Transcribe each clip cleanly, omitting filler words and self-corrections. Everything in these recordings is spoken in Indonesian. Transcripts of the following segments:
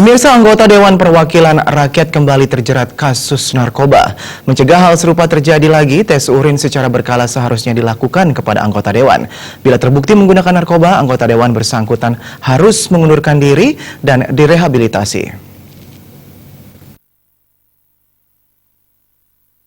Pemirsa, anggota Dewan Perwakilan Rakyat kembali terjerat kasus narkoba. Mencegah hal serupa terjadi lagi, tes urin secara berkala seharusnya dilakukan kepada anggota Dewan. Bila terbukti menggunakan narkoba, anggota Dewan bersangkutan harus mengundurkan diri dan direhabilitasi.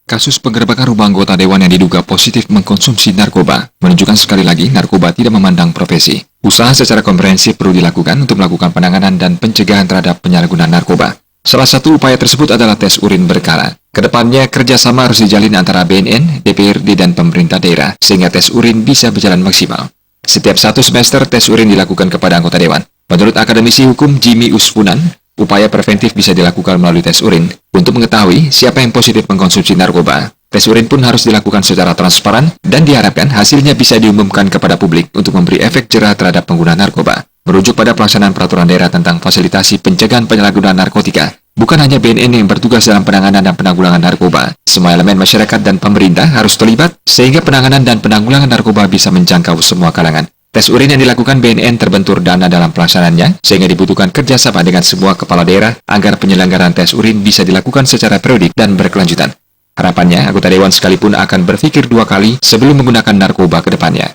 Kasus penggerebekan rumah anggota Dewan yang diduga positif mengkonsumsi narkoba menunjukkan sekali lagi narkoba tidak memandang profesi. Usaha secara komprehensif perlu dilakukan untuk melakukan penanganan dan pencegahan terhadap penyalahgunaan narkoba. Salah satu upaya tersebut adalah tes urin berkala. Kedepannya kerjasama harus dijalin antara BNN, DPRD, dan pemerintah daerah sehingga tes urin bisa berjalan maksimal. Setiap 1 semester tes urin dilakukan kepada anggota Dewan. Menurut akademisi hukum Jimmy Uspunan, upaya preventif bisa dilakukan melalui tes urin untuk mengetahui siapa yang positif mengkonsumsi narkoba. Tes urin pun harus dilakukan secara transparan dan diharapkan hasilnya bisa diumumkan kepada publik untuk memberi efek jerah terhadap pengguna narkoba. Merujuk pada pelaksanaan peraturan daerah tentang fasilitasi pencegahan penyalahgunaan narkotika, bukan hanya BNN yang bertugas dalam penanganan dan penanggulangan narkoba. Semua elemen masyarakat dan pemerintah harus terlibat sehingga penanganan dan penanggulangan narkoba bisa menjangkau semua kalangan. Tes urin yang dilakukan BNN terbentur dana dalam pelaksanaannya, sehingga dibutuhkan kerjasama dengan semua kepala daerah agar penyelenggaraan tes urin bisa dilakukan secara periodik dan berkelanjutan. Harapannya, anggota Dewan sekalipun akan berpikir 2 kali sebelum menggunakan narkoba ke depannya.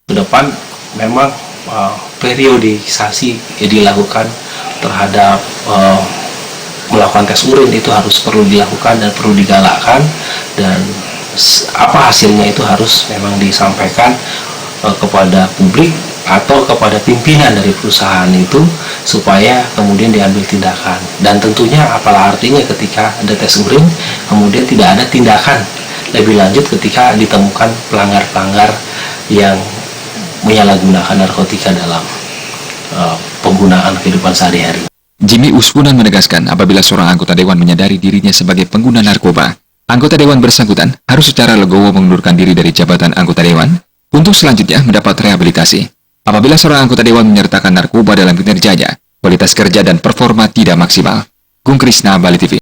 Ke depan memang periodisasi dilakukan terhadap melakukan tes urin itu harus perlu dilakukan dan perlu digalakkan, dan apa hasilnya itu harus memang disampaikan kepada publik atau kepada pimpinan dari perusahaan itu supaya kemudian diambil tindakan. Dan tentunya apalah artinya ketika ada tes urin kemudian tidak ada tindakan lebih lanjut ketika ditemukan pelanggar-pelanggar yang menyalahgunakan narkotika dalam penggunaan kehidupan sehari-hari. Jimmy Uspunan menegaskan apabila seorang anggota Dewan menyadari dirinya sebagai pengguna narkoba, anggota Dewan bersangkutan harus secara legowo mengundurkan diri dari jabatan anggota Dewan untuk selanjutnya mendapat rehabilitasi. Apabila seorang anggota Dewan menyertakan narkoba dalam kinerjanya, kualitas kerja dan performa tidak maksimal. Gung Krisna, Bali TV.